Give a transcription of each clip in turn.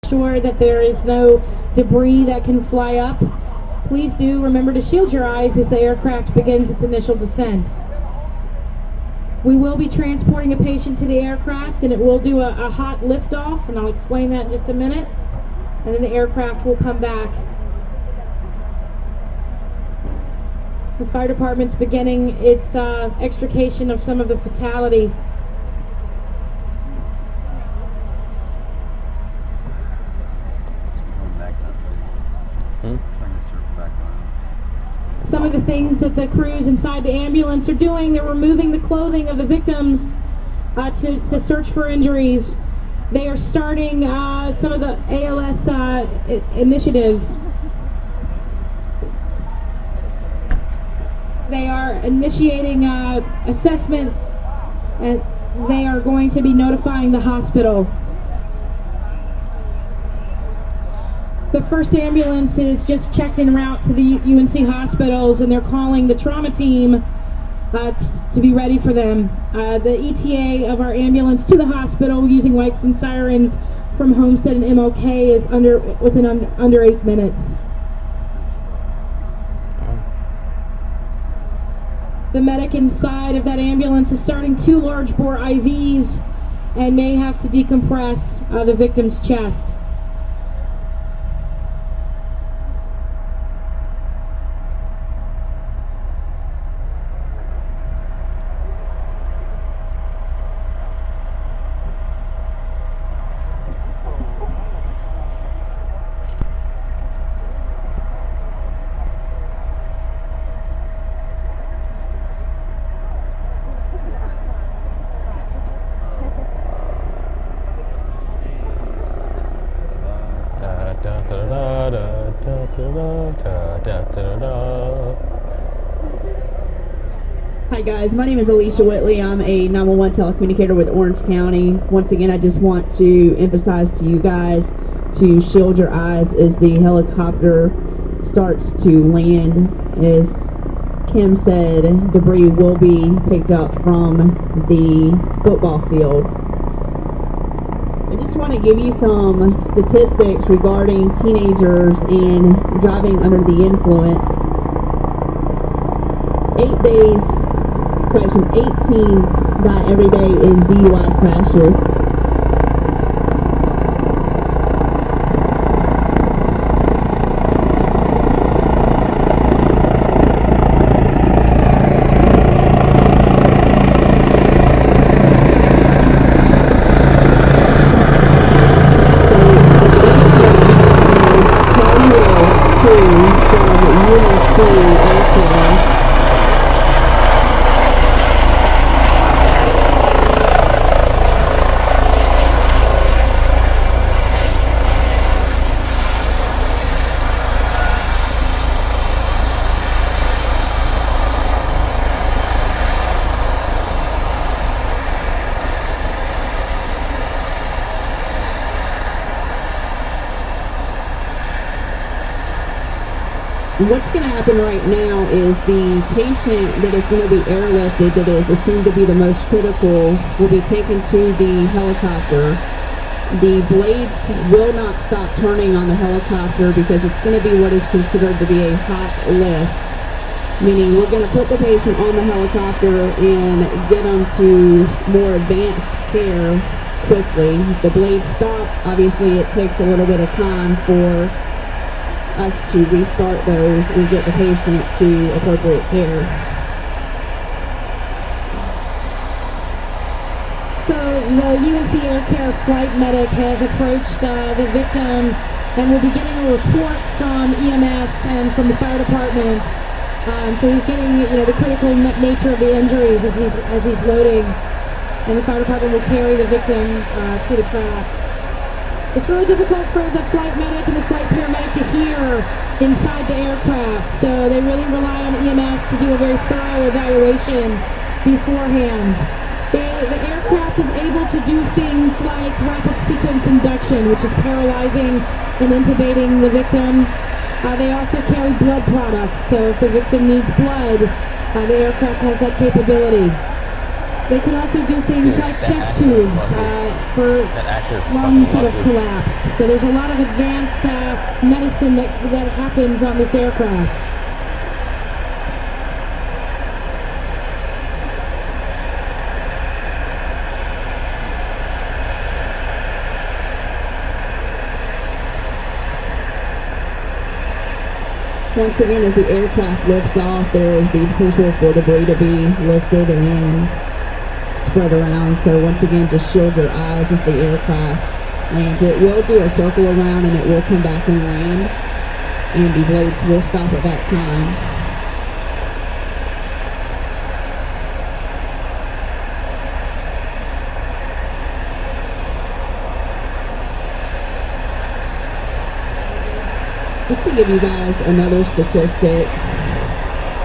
Sure that there is no debris that can fly up. Please do remember to shield your eyes as the aircraft begins its initial descent. We will be transporting a patient to the aircraft, and it will do a hot liftoff, and I'll explain that in just a minute. And then the aircraft will come back. The fire department's beginning its extrication of some of the fatalities. Some of the things that the crews inside the ambulance are doing, they're removing the clothing of the victims to search for injuries. They are starting some of the ALS initiatives. They are initiating assessments, and they are going to be notifying the hospital. The first ambulance is just checked en route to the UNC hospitals, and they're calling the trauma team to be ready for them. The ETA of our ambulance to the hospital using lights and sirens from Homestead and MLK is within under 8 minutes. The medic inside of that ambulance is starting 2 large bore IVs and may have to decompress the victim's chest. Hi guys, my name is Alicia Whitley. I'm a 911 telecommunicator with Orange County. Once again, I just want to emphasize to you guys to shield your eyes as the helicopter starts to land. As Kim said, debris will be picked up from the football field. I just want to give you some statistics regarding teenagers and driving under the influence. 8 teens die every day in DUI crashes. What's going to happen right now is the patient that is going to be airlifted, that is assumed to be the most critical, will be taken to the helicopter. The blades will not stop turning on the helicopter because it's going to be what is considered to be a hot lift, meaning we're going to put the patient on the helicopter and get them to more advanced care quickly. The blades stop. Obviously, it takes a little bit of time for us to restart those and get the patient to appropriate care. So the UNC Air Care flight medic has approached the victim and will be getting a report from EMS and from the fire department. So he's getting the critical nature of the injuries as he's loading, and the fire department will carry the victim to the craft. It's really difficult for the flight medic and the flight paramedic to hear inside the aircraft, so they really rely on EMS to do a very thorough evaluation beforehand. The aircraft is able to do things like rapid sequence induction, which is paralyzing and intubating the victim. They also carry blood products, so if the victim needs blood, the aircraft has that capability. They can also do things like chest tubes for lungs that have collapsed. So there's a lot of advanced medicine that happens on this aircraft. Once again, as the aircraft lifts off, there is the potential for debris to be lifted and then spread around. So once again, just shield your eyes as the aircraft lands. It will do a circle around and it will come back and land, and the blades will stop at that time. Just to give you guys another statistic,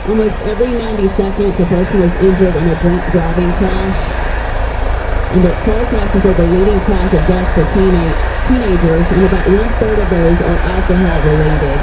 almost every 90 seconds a person is injured in a drunk driving crash, and that car crashes are the leading cause of death for teenagers, and about 1/3 of those are alcohol related.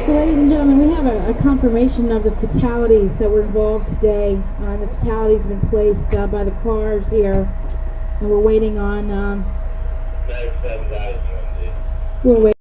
Ladies and gentlemen, we have a confirmation of the fatalities that were involved today. The fatalities have been placed by the cars here, and we're waiting on. We're waiting.